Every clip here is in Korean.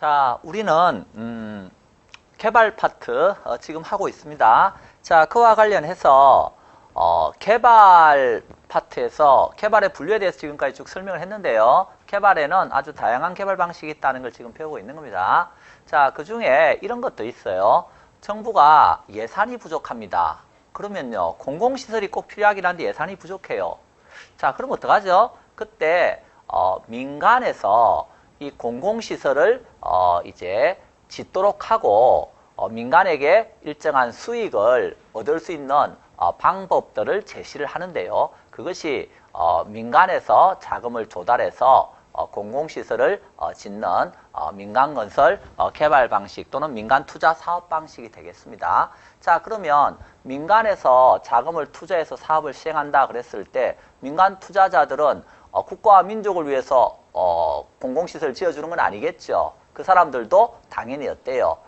자, 우리는 개발 파트 지금 하고 있습니다. 자, 그와 관련해서 개발 파트에서 개발의 분류에 대해서 지금까지 쭉 설명을 했는데요. 개발에는 아주 다양한 개발 방식이 있다는 걸 지금 배우고 있는 겁니다. 자, 그 중에 이런 것도 있어요. 정부가 예산이 부족합니다. 그러면요, 공공시설이 꼭 필요하긴 한데 예산이 부족해요. 자, 그럼 어떡하죠? 그때 민간에서 이 공공시설을 이제 짓도록 하고 민간에게 일정한 수익을 얻을 수 있는 방법들을 제시를 하는데요. 그것이 민간에서 자금을 조달해서 공공시설을 짓는 민간건설 개발 방식 또는 민간투자 사업 방식이 되겠습니다. 자, 그러면 민간에서 자금을 투자해서 사업을 시행한다 그랬을 때 민간 투자자들은 국가와 민족을 위해서 공공시설을 지어주는 건 아니겠죠. 그 사람들도 당연히 어때요?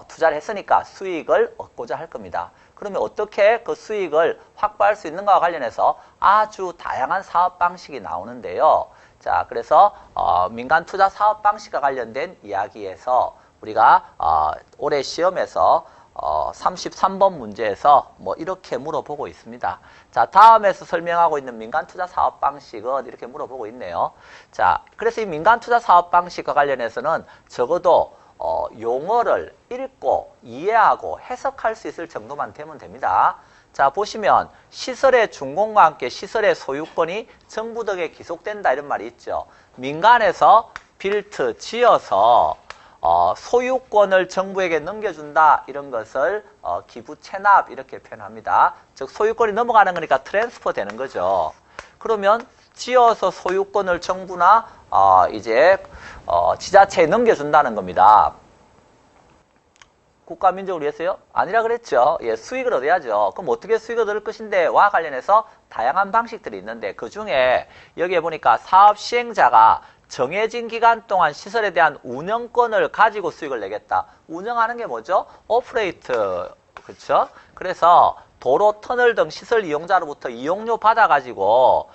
투자를 했으니까 수익을 얻고자 할 겁니다. 그러면 어떻게 그 수익을 확보할 수 있는가와 관련해서 아주 다양한 사업 방식이 나오는데요. 자, 그래서 민간 투자 사업 방식과 관련된 이야기에서 우리가 올해 시험에서 33번 문제에서 뭐 이렇게 물어보고 있습니다. 자, 다음에서 설명하고 있는 민간 투자 사업 방식은 이렇게 물어보고 있네요. 자, 그래서 이 민간 투자 사업 방식과 관련해서는 적어도 용어를 읽고 이해하고 해석할 수 있을 정도만 되면 됩니다. 자, 보시면 시설의 준공과 함께 시설의 소유권이 정부 덕에 기속된다 이런 말이 있죠. 민간에서 빌트 지어서 소유권을 정부에게 넘겨준다 이런 것을 기부 체납 이렇게 표현합니다. 즉 소유권이 넘어가는 거니까 트랜스퍼 되는 거죠. 그러면 지어서 소유권을 정부나 이제 지자체에 넘겨준다는 겁니다. 국가 민족을 위해서요? 아니라 그랬죠. 예, 수익을 얻어야죠. 그럼 어떻게 수익을 얻을 것인데와 관련해서 다양한 방식들이 있는데 그 중에 여기에 보니까 사업 시행자가 정해진 기간 동안 시설에 대한 운영권을 가지고 수익을 내겠다. 운영하는 게 뭐죠? 오퍼레이트. 그렇죠? 그래서 도로, 터널 등 시설 이용자로부터 이용료 받아가지고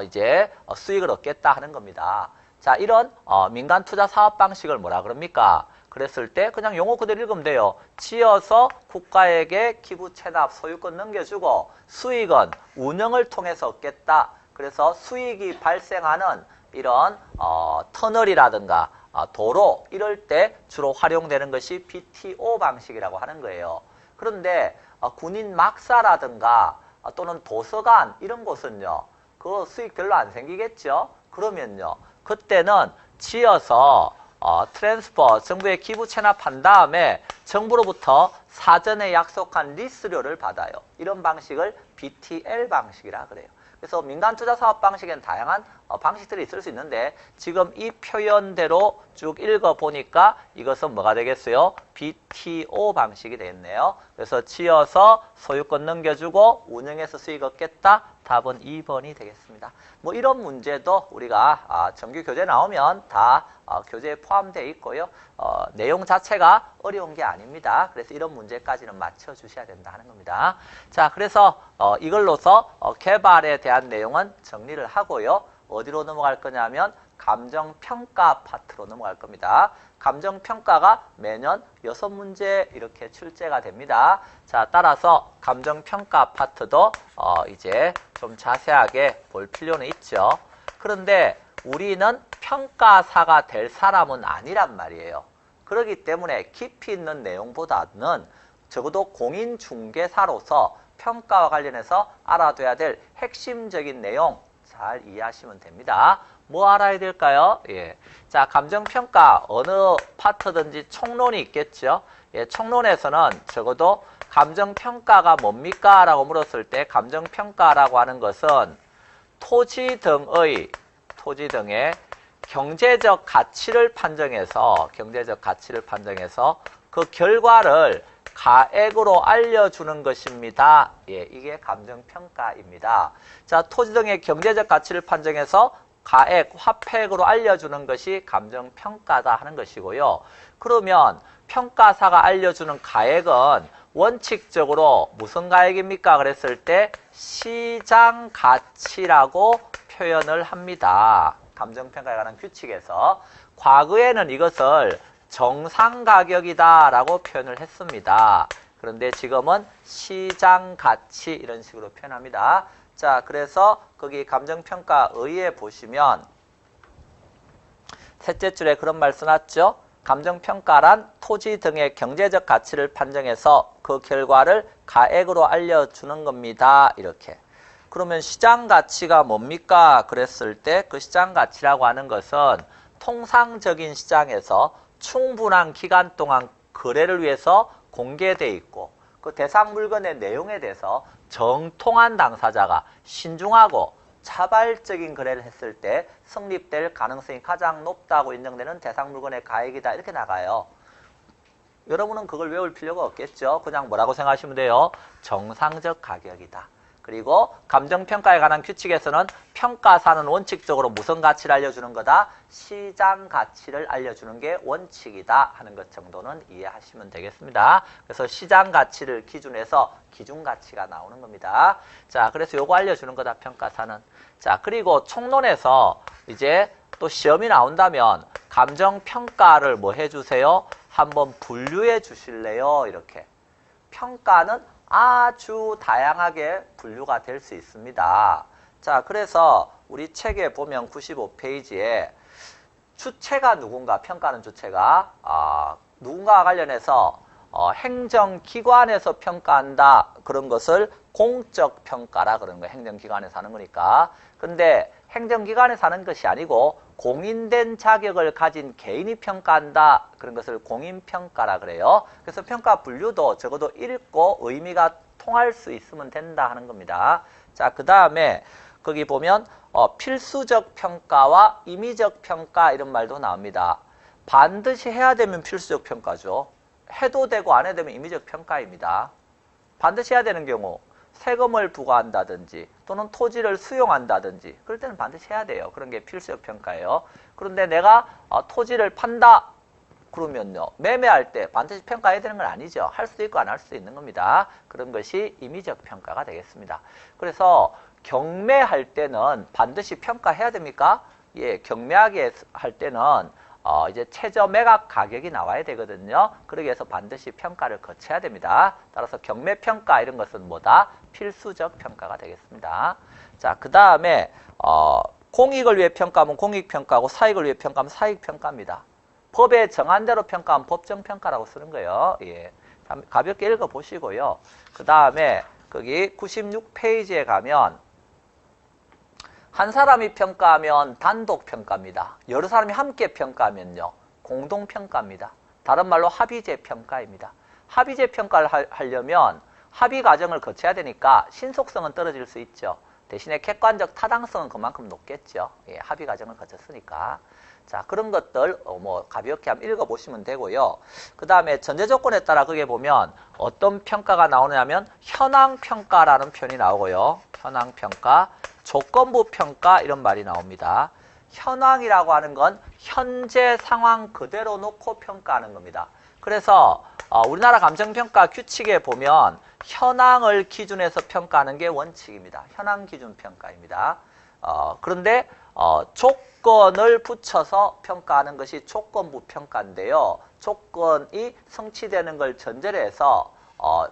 이제 수익을 얻겠다 하는 겁니다. 자, 이런 민간 투자 사업 방식을 뭐라 그럽니까? 그랬을 때 그냥 용어 그대로 읽으면 돼요. 지어서 국가에게 기부 체납 소유권 넘겨주고 수익은 운영을 통해서 얻겠다. 그래서 수익이 발생하는 이런 터널이라든가 도로 이럴 때 주로 활용되는 것이 BTO 방식이라고 하는 거예요. 그런데 군인 막사라든가 또는 도서관 이런 곳은요. 그 수익 별로 안 생기겠죠. 그러면요. 그때는 지어서 트랜스퍼 정부에 기부 체납한 다음에 정부로부터 사전에 약속한 리스료를 받아요. 이런 방식을 BTL 방식이라 그래요. 그래서 민간 투자 사업 방식에는 다양한 방식들이 있을 수 있는데 지금 이 표현대로 쭉 읽어보니까 이것은 뭐가 되겠어요? BTO 방식이 되겠네요. 그래서 지어서 소유권 넘겨주고 운영해서 수익 얻겠다. 답은 2번이 되겠습니다. 뭐 이런 문제도 우리가 정규 교재 나오면 다 교재에 포함되어 있고요. 내용 자체가 어려운 게 아닙니다. 그래서 이런 문제까지는 맞춰주셔야 된다 하는 겁니다. 자, 그래서 이걸로서 개발에 대한 내용은 정리를 하고요. 어디로 넘어갈 거냐면 감정평가 파트로 넘어갈 겁니다. 감정평가가 매년 6문제 이렇게 출제가 됩니다. 자, 따라서 감정평가 파트도 이제 좀 자세하게 볼 필요는 있죠. 그런데 우리는 평가사가 될 사람은 아니란 말이에요. 그렇기 때문에 깊이 있는 내용보다는 적어도 공인중개사로서 평가와 관련해서 알아둬야 될 핵심적인 내용 잘 이해하시면 됩니다. 뭐 알아야 될까요? 예. 자, 감정평가 어느 파트든지 총론이 있겠죠. 예, 총론에서는 적어도 감정평가가 뭡니까? 라고 물었을 때 감정평가라고 하는 것은 토지 등의 경제적 가치를 판정해서 그 결과를 가액으로 알려주는 것입니다. 예, 이게 감정평가입니다. 자, 토지 등의 경제적 가치를 판정해서 가액, 화폐액으로 알려주는 것이 감정평가다 하는 것이고요. 그러면 평가사가 알려주는 가액은 원칙적으로 무슨 가액입니까? 그랬을 때 시장 가치라고 표현을 합니다. 감정평가에 관한 규칙에서 과거에는 이것을 정상 가격이다라고 표현을 했습니다. 그런데 지금은 시장 가치 이런 식으로 표현합니다. 자, 그래서 거기 감정평가의에 보시면 셋째 줄에 그런 말 써놨죠? 감정평가란 토지 등의 경제적 가치를 판정해서 그 결과를 가액으로 알려주는 겁니다. 이렇게. 그러면 시장 가치가 뭡니까? 그랬을 때 그 시장 가치라고 하는 것은 통상적인 시장에서 충분한 기간 동안 거래를 위해서 공개돼 있고 그 대상 물건의 내용에 대해서 정통한 당사자가 신중하고 자발적인 거래를 했을 때 성립될 가능성이 가장 높다고 인정되는 대상 물건의 가액이다. 이렇게 나가요. 여러분은 그걸 외울 필요가 없겠죠. 그냥 뭐라고 생각하시면 돼요? 정상적 가격이다. 그리고 감정평가에 관한 규칙에서는 평가사는 원칙적으로 무슨 가치를 알려주는 거다? 시장 가치를 알려주는 게 원칙이다 하는 것 정도는 이해하시면 되겠습니다. 그래서 시장 가치를 기준해서 기준 가치가 나오는 겁니다. 자, 그래서 요거 알려주는 거다, 평가사는. 자, 그리고 총론에서 이제 또 시험이 나온다면 감정평가를 뭐 해주세요? 한번 분류해 주실래요? 이렇게. 평가는 아주 다양하게 분류가 될 수 있습니다. 자, 그래서 우리 책에 보면 95페이지에 주체가 누군가, 평가는 주체가 누군가와 관련해서 행정기관에서 평가한다. 그런 것을 공적 평가라 그러는 거예요. 행정기관에서 하는 거니까. 근데 행정기관에서 하는 것이 아니고 공인된 자격을 가진 개인이 평가한다. 그런 것을 공인평가라 그래요. 그래서 평가 분류도 적어도 읽고 의미가 통할 수 있으면 된다 하는 겁니다. 자, 그 다음에 거기 보면 필수적 평가와 임의적 평가 이런 말도 나옵니다. 반드시 해야 되면 필수적 평가죠. 해도 되고 안 해도 되면 임의적 평가입니다. 반드시 해야 되는 경우 세금을 부과한다든지 또는 토지를 수용한다든지 그럴 때는 반드시 해야 돼요. 그런 게 필수적 평가예요. 그런데 내가 토지를 판다 그러면요. 매매할 때 반드시 평가해야 되는 건 아니죠. 할 수도 있고 안 할 수도 있는 겁니다. 그런 것이 임의적 평가가 되겠습니다. 그래서 경매할 때는 반드시 평가해야 됩니까? 예, 경매하게 할 때는 이제 최저 매각 가격이 나와야 되거든요. 그러기 위해서 반드시 평가를 거쳐야 됩니다. 따라서 경매평가 이런 것은 뭐다? 필수적 평가가 되겠습니다. 자, 그 다음에 공익을 위해 평가하면 공익평가고 사익을 위해 평가하면 사익평가입니다. 법에 정한 대로 평가하면 법정평가라고 쓰는 거예요. 예, 가볍게 읽어보시고요. 그 다음에 거기 96페이지에 가면 한 사람이 평가하면 단독평가입니다. 여러 사람이 함께 평가하면요. 공동평가입니다. 다른 말로 합의제 평가입니다. 합의제 평가를 하려면 합의 과정을 거쳐야 되니까 신속성은 떨어질 수 있죠. 대신에 객관적 타당성은 그만큼 높겠죠. 예, 합의 과정을 거쳤으니까. 자, 그런 것들 뭐 가볍게 한번 읽어보시면 되고요. 그 다음에 전제조건에 따라 거기에 보면 어떤 평가가 나오냐면 현황평가라는 표현이 나오고요. 현황평가, 조건부 평가 이런 말이 나옵니다. 현황이라고 하는 건 현재 상황 그대로 놓고 평가하는 겁니다. 그래서 우리나라 감정평가 규칙에 보면 현황을 기준해서 평가하는 게 원칙입니다. 현황 기준 평가입니다. 그런데 조건을 붙여서 평가하는 것이 조건부 평가인데요. 조건이 성취되는 걸 전제로 해서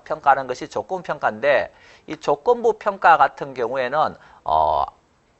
평가하는 것이 조건부 평가인데 이 조건부 평가 같은 경우에는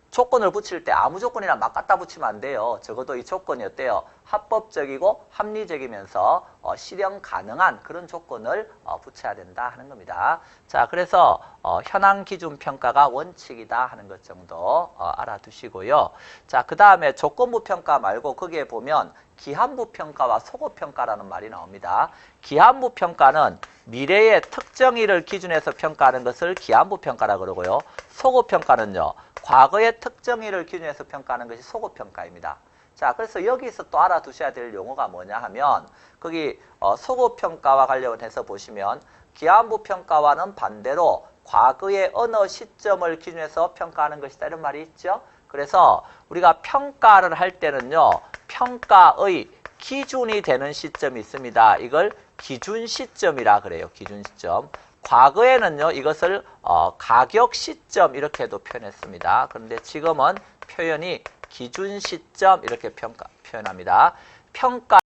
조건을 붙일 때 아무 조건이나 막 갖다 붙이면 안 돼요. 적어도 이 조건이 어때요? 합법적이고 합리적이면서 실현 가능한 그런 조건을 붙여야 된다 하는 겁니다. 자, 그래서 현황 기준 평가가 원칙이다 하는 것 정도 알아두시고요. 자, 그 다음에 조건부 평가 말고 거기에 보면 기한부 평가와 소급 평가라는 말이 나옵니다. 기한부 평가는 미래의 특정일을 기준해서 평가하는 것을 기한부 평가라 그러고요. 소급 평가는요. 과거의 특정일을 기준해서 평가하는 것이 소급 평가입니다. 자, 그래서 여기서 또 알아두셔야 될 용어가 뭐냐 하면 거기 소급 평가와 관련해서 보시면 기한부 평가와는 반대로 과거의 어느 시점을 기준해서 평가하는 것이다 이런 말이 있죠. 그래서 우리가 평가를 할 때는요. 평가의 기준이 되는 시점이 있습니다. 이걸 기준 시점이라 그래요. 기준 시점. 과거에는요. 이것을 가격 시점 이렇게도 표현했습니다. 그런데 지금은 표현이 기준 시점 이렇게 표현합니다. 평가